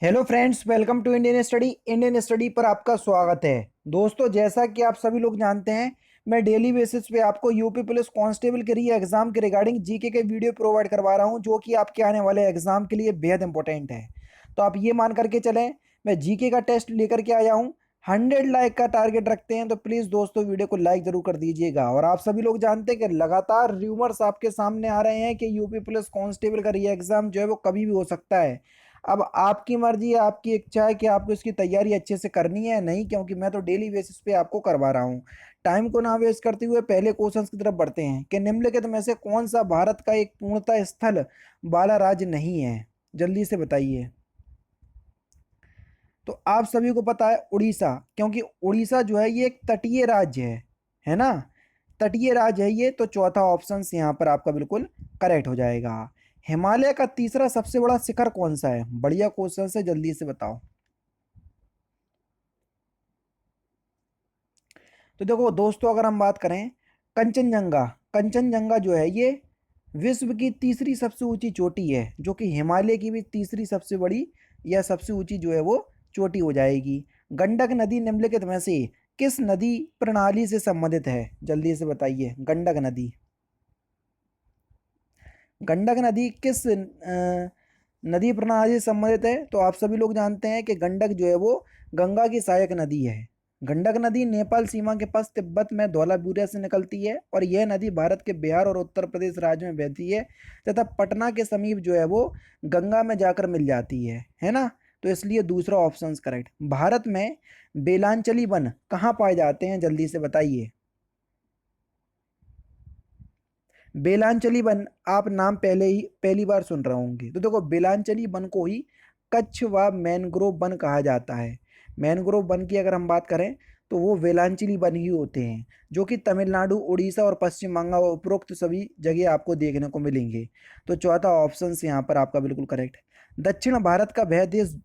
Hello friends, welcome to Indian study पर आपका स्वागत है। दोस्तों, जैसा कि आप सभी लोग जानते हैं, मैं डेली बेसिस पे आपको यूपी पुलिस कांस्टेबल के लिए एग्जाम के रिगार्डिंग जीके के वीडियो प्रोवाइड करवा रहा हूं, जो कि आपके आने वाले एग्जाम के लिए बेहद इंपॉर्टेंट है। तो आप ये मान करके चलें, मैं जीके का टेस्ट लेकर के आया हूँ। 100 लाइक का टारगेट रखते हैं, तो प्लीज़ दोस्तों वीडियो को लाइक जरूर कर दीजिएगा। और आप सभी लोग जानते हैं कि लगातार र्यूमर्स आपके सामने आ रहे हैं कि यूपी पुलिस कांस्टेबल का री एग्जाम जो है वो कभी भी हो सकता है। अब आपकी मर्जी है, आपकी इच्छा है कि आपको इसकी तैयारी अच्छे से करनी है या नहीं, क्योंकि मैं तो डेली बेसिस पे आपको करवा रहा हूँ। टाइम को ना वेस्ट करते हुए पहले क्वेश्चंस की तरफ बढ़ते हैं कि निम्नलिखित में से कौन सा भारत का एक पूर्णतः स्थल वाला राज्य नहीं है। जल्दी से बताइए। तो आप सभी को पता है उड़ीसा, क्योंकि उड़ीसा जो है ये एक तटीय राज्य है ना। तटीय राज्य है ये, तो चौथा ऑप्शन यहाँ पर आपका बिल्कुल करेक्ट हो जाएगा। हिमालय का तीसरा सबसे बड़ा शिखर कौन सा है? बढ़िया क्वेश्चन है, जल्दी से बताओ। तो देखो दोस्तों, अगर हम बात करें कंचनजंगा, कंचनजंगा जो है ये विश्व की तीसरी सबसे ऊंची चोटी है, जो कि हिमालय की भी तीसरी सबसे बड़ी या सबसे ऊंची जो है वो चोटी हो जाएगी। गंडक नदी निम्नलिखित में से किस नदी प्रणाली से संबंधित है? जल्दी से बताइए। गंडक नदी, गंडक नदी किस नदी प्रणाली से संबंधित है? तो आप सभी लोग जानते हैं कि गंडक जो है वो गंगा की सहायक नदी है। गंडक नदी नेपाल सीमा के पास तिब्बत में धौलावीरा से निकलती है, और यह नदी भारत के बिहार और उत्तर प्रदेश राज्य में बहती है, तथा पटना के समीप जो है वो गंगा में जाकर मिल जाती है ना। तो इसलिए दूसरा ऑप्शन करेक्ट। भारत में बेलांचली वन कहाँ पाए जाते हैं? जल्दी से बताइए। बेलांचली वन आप नाम पहली बार सुन रहे होंगे। तो देखो, बेलांचली वन को ही कच्छ व मैनग्रोव वन कहा जाता है। मैनग्रोव वन की अगर हम बात करें तो वो बेलांचली वन ही होते हैं, जो कि तमिलनाडु, उड़ीसा और पश्चिम बंगाल उपरोक्त सभी जगह आपको देखने को मिलेंगे। तो चौथा ऑप्शन यहाँ पर आपका बिल्कुल करेक्ट। दक्षिण भारत का वह देश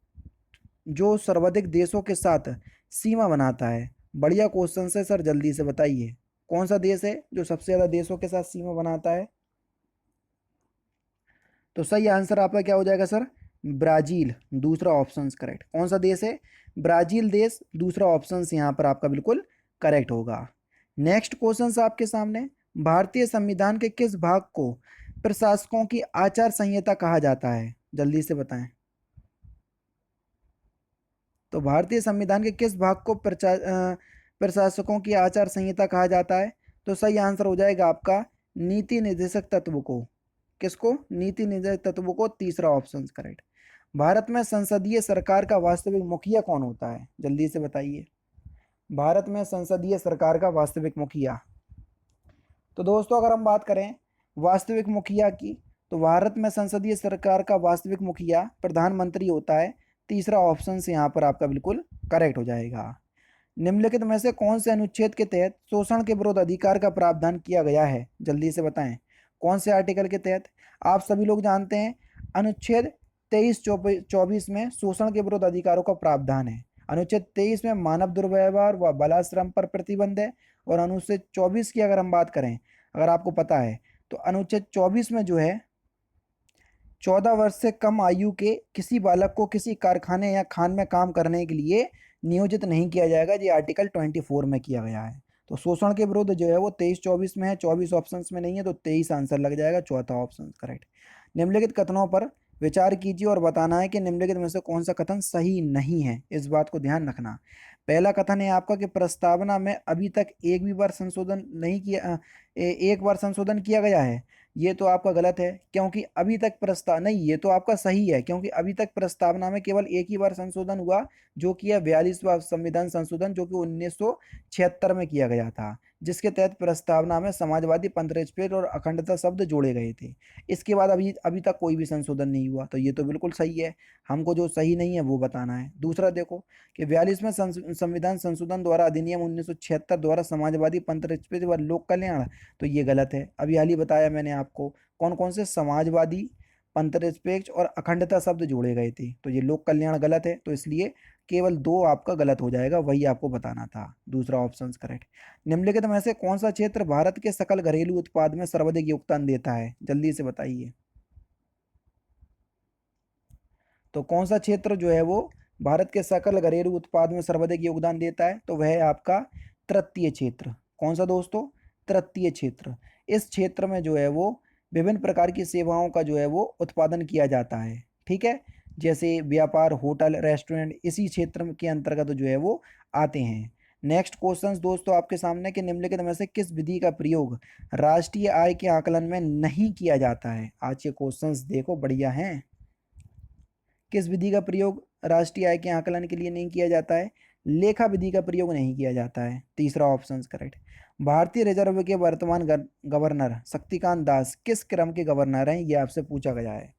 जो सर्वाधिक देशों के साथ सीमा बनाता है। बढ़िया क्वेश्चन है सर, जल्दी से बताइए। कौन सा देश है जो सबसे ज्यादा देशों के साथ सीमा बनाता है? तो सही आंसर आपका क्या हो जाएगा सर? ब्राजील, दूसरा ऑप्शन करेक्ट। कौन सा देश है? ब्राजील देश, दूसरा ऑप्शन यहाँ पर आपका बिल्कुल करेक्ट होगा। नेक्स्ट क्वेश्चन आपके सामने, भारतीय संविधान के किस भाग को प्रशासकों की आचार संहिता कहा जाता है? जल्दी से बताएं। तो भारतीय संविधान के किस भाग को प्रशासकों की आचार संहिता कहा जाता है? तो सही आंसर हो जाएगा आपका नीति निर्देशक तत्व को। किसको? नीति निर्देशक तत्व को, तीसरा ऑप्शन करेक्ट। भारत में संसदीय सरकार का वास्तविक मुखिया कौन होता है? जल्दी से बताइए। भारत में संसदीय सरकार का वास्तविक मुखिया। तो दोस्तों, अगर हम बात करें वास्तविक मुखिया की, तो भारत में संसदीय सरकार का वास्तविक मुखिया प्रधानमंत्री होता है। तीसरा ऑप्शन से यहाँ पर आपका बिल्कुल करेक्ट हो जाएगा। निम्नलिखित में से कौन से अनुच्छेद के तहत शोषण के विरोध अधिकार का प्रावधान किया गया है? जल्दी से बताएं। कौन से आर्टिकल के तहत? आप सभी लोग जानते हैं अनुच्छेद 23-24 में शोषण के विरोध अधिकारों का प्रावधान है। अनुच्छेद 23 में मानव दुर्व्यवहार व बालाश्रम पर प्रतिबंध है। और अनुच्छेद 24 की अगर हम बात करें, अगर आपको पता है, तो अनुच्छेद 24 में जो है 14 वर्ष से कम आयु के किसी बालक को किसी कारखाने या खान में काम करने के लिए नियोजित नहीं किया जाएगा। ये आर्टिकल 24 में किया गया है। तो शोषण के विरुद्ध जो है वो 23-24 में है, 24 ऑप्शंस में नहीं है, तो 23 आंसर लग जाएगा, चौथा ऑप्शन करेक्ट। निम्नलिखित कथनों पर विचार कीजिए और बताना है कि निम्नलिखित में से कौन सा कथन सही नहीं है। इस बात को ध्यान रखना। पहला कथन है आपका कि प्रस्तावना में अभी तक एक भी बार संशोधन नहीं किया, एक बार संशोधन किया गया है। ये तो आपका गलत है, क्योंकि अभी तक प्रस्ताव नहीं, ये तो आपका सही है, क्योंकि अभी तक प्रस्तावना में केवल एक ही बार संशोधन हुआ, जो कि है 42वां संविधान संशोधन, जो कि 1976 में किया गया था, जिसके तहत प्रस्तावना में समाजवादी, पंथनिरपेक्ष और अखंडता शब्द जोड़े गए थे। इसके बाद अभी अभी तक कोई भी संशोधन नहीं हुआ, तो ये तो बिल्कुल सही है। हमको जो सही नहीं है वो बताना है। दूसरा देखो कि 42वें संविधान संशोधन द्वारा अधिनियम 1976 द्वारा समाजवादी, पंथनिरपेक्ष व लोक कल्याण, तो ये गलत है। अभी हाल ही बताया मैंने आपको कौन कौन से समाजवादी, पंथनिरपेक्ष और अखंडता शब्द जोड़े गए थे, तो ये लोक कल्याण गलत है। तो इसलिए केवल दो आपका गलत हो जाएगा, वही आपको बताना था। दूसरा ऑप्शन करेक्ट। निम्नलिखित में से कौन सा क्षेत्र भारत के सकल घरेलू उत्पाद में सर्वाधिक योगदान देता है? जल्दी से बताइए। तो कौन सा क्षेत्र जो है वो भारत के सकल घरेलू उत्पाद में सर्वाधिक योगदान देता है? तो वह है आपका तृतीय क्षेत्र। कौन सा दोस्तों? तृतीय क्षेत्र। इस क्षेत्र में जो है वो विभिन्न प्रकार की सेवाओं का जो है वो उत्पादन किया जाता है। ठीक है, जैसे व्यापार, होटल, रेस्टोरेंट इसी क्षेत्र के अंतर्गत जो है वो आते हैं। नेक्स्ट क्वेश्चन दोस्तों आपके सामने कि निम्नलिखित में से किस विधि का प्रयोग राष्ट्रीय आय के आकलन में नहीं किया जाता है? आज के क्वेश्चंस देखो बढ़िया हैं। किस विधि का प्रयोग राष्ट्रीय आय के आकलन के लिए नहीं किया जाता है? लेखा विधि का प्रयोग नहीं किया जाता है। तीसरा ऑप्शन करेक्ट। भारतीय रिजर्व के वर्तमान गवर्नर शक्तिकांत दास किस क्रम के गवर्नर हैं? ये आपसे पूछा गया है।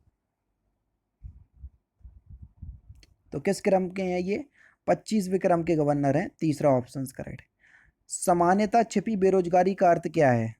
तो किस क्रम के हैं ये? 25वें क्रम के गवर्नर हैं। तीसरा ऑप्शन करेक्ट। सामान्यतः छिपी बेरोजगारी का अर्थ क्या है?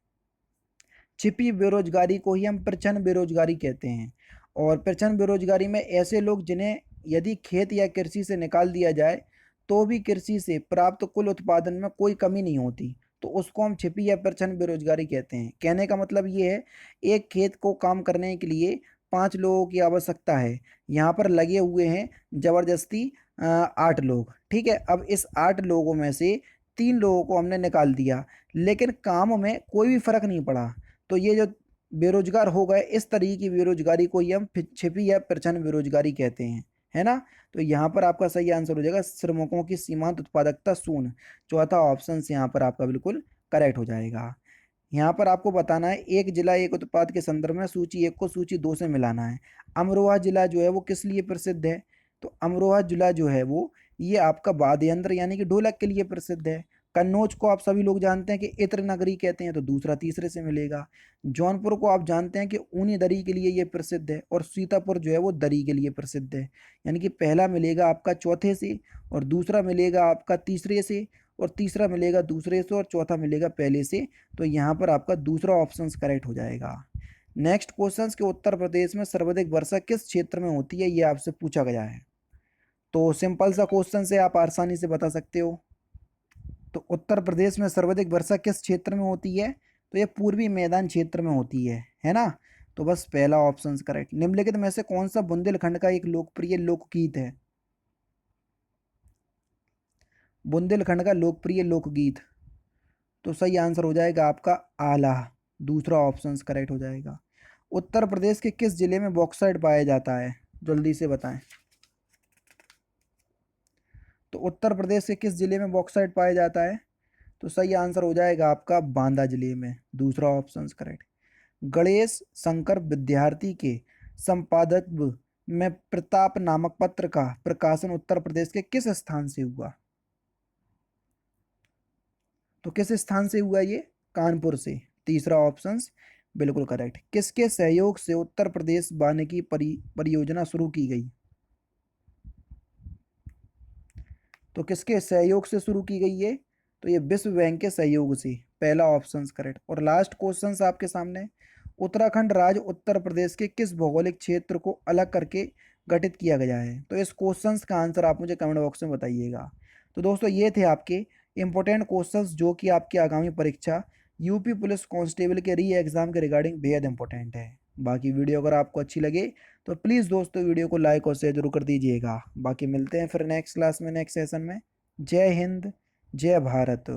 छिपी बेरोजगारी को ही हम प्रच्छन्न बेरोजगारी कहते हैं। और प्रच्छन्न बेरोजगारी में ऐसे लोग जिन्हें यदि खेत या कृषि से निकाल दिया जाए तो भी कृषि से प्राप्त कुल उत्पादन में कोई कमी नहीं होती, तो उसको हम छिपी या प्रच्छन्न बेरोजगारी कहते हैं। कहने का मतलब ये है, एक खेत को काम करने के लिए 5 लोगों की आवश्यकता है, यहाँ पर लगे हुए हैं ज़बरदस्ती 8 लोग। ठीक है, अब इस 8 लोगों में से 3 लोगों को हमने निकाल दिया, लेकिन काम में कोई भी फर्क नहीं पड़ा, तो ये जो बेरोजगार हो गए, इस तरीके की बेरोजगारी को ही हम छिपी या प्रच्छन्न बेरोजगारी कहते हैं, है ना। तो यहाँ पर आपका सही आंसर हो जाएगा श्रमिकों की सीमांत उत्पादकता शून्य। चौथा ऑप्शन से यहाँ पर आपका बिल्कुल करेक्ट हो जाएगा। यहाँ पर आपको बताना है एक जिला एक उत्पाद के संदर्भ में सूची 1 को सूची 2 से मिलाना है। अमरोहा जिला जो है वो किस लिए प्रसिद्ध है? तो अमरोहा जिला जो है वो ये आपका वाद्य यंत्र यानी कि ढोलक के लिए प्रसिद्ध है। कन्नौज को आप सभी लोग जानते हैं कि इत्र नगरी कहते हैं, तो दूसरा तीसरे से मिलेगा। जौनपुर को आप जानते हैं कि ऊनी दरी के लिए ये प्रसिद्ध है, और सीतापुर जो है वो दरी के लिए प्रसिद्ध है। यानी कि पहला मिलेगा आपका चौथे से, और दूसरा मिलेगा आपका तीसरे से, और तीसरा मिलेगा दूसरे से, और चौथा मिलेगा पहले से। तो यहाँ पर आपका दूसरा ऑप्शन करेक्ट हो जाएगा। नेक्स्ट क्वेश्चन के उत्तर प्रदेश में सर्वाधिक वर्षा किस क्षेत्र में होती है? ये आपसे पूछा गया है। तो सिंपल सा क्वेश्चन से आप आसानी से बता सकते हो। तो उत्तर प्रदेश में सर्वाधिक वर्षा किस क्षेत्र में होती है? तो ये पूर्वी मैदान क्षेत्र में होती है ना। तो बस पहला ऑप्शन करेक्ट। निम्नलिखित में से कौन सा बुंदेलखंड का एक लोकप्रिय लोकगीत है? बुंदेलखंड का लोकप्रिय लोकगीत, तो सही आंसर हो जाएगा आपका आला। दूसरा ऑप्शन करेक्ट हो जाएगा। उत्तर प्रदेश के किस जिले में बॉक्साइट पाया जाता है? जल्दी से बताएं। तो उत्तर प्रदेश के किस जिले में बॉक्साइट पाया जाता है? तो सही आंसर हो जाएगा आपका बांदा जिले में। दूसरा ऑप्शन करेक्ट। गणेश शंकर विद्यार्थी के संपादक में प्रताप नामक पत्र का प्रकाशन उत्तर प्रदेश के किस स्थान से हुआ? तो किस स्थान से हुआ ये? कानपुर से। तीसरा ऑप्शन बिल्कुल करेक्ट। किसके सहयोग से उत्तर प्रदेश वानिकी परियोजना शुरू की गई? तो किसके सहयोग से शुरू की गई है? तो ये विश्व बैंक के सहयोग से। पहला ऑप्शन करेक्ट। और लास्ट क्वेश्चन आपके सामने, उत्तराखंड राज्य उत्तर प्रदेश के किस भौगोलिक क्षेत्र को अलग करके गठित किया गया है? तो इस क्वेश्चन का आंसर आप मुझे कमेंट बॉक्स में बताइएगा। तो दोस्तों ये थे आपके इंपॉर्टेंट क्वेश्चंस जो कि आपकी आगामी परीक्षा यूपी पुलिस कांस्टेबल के री एग्ज़ाम के रिगार्डिंग बेहद इंपॉर्टेंट है। बाकी वीडियो अगर आपको अच्छी लगे तो प्लीज़ दोस्तों वीडियो को लाइक और शेयर जरूर कर दीजिएगा। बाकी मिलते हैं फिर नेक्स्ट क्लास में, नेक्स्ट सेशन में। जय हिंद, जय भारत।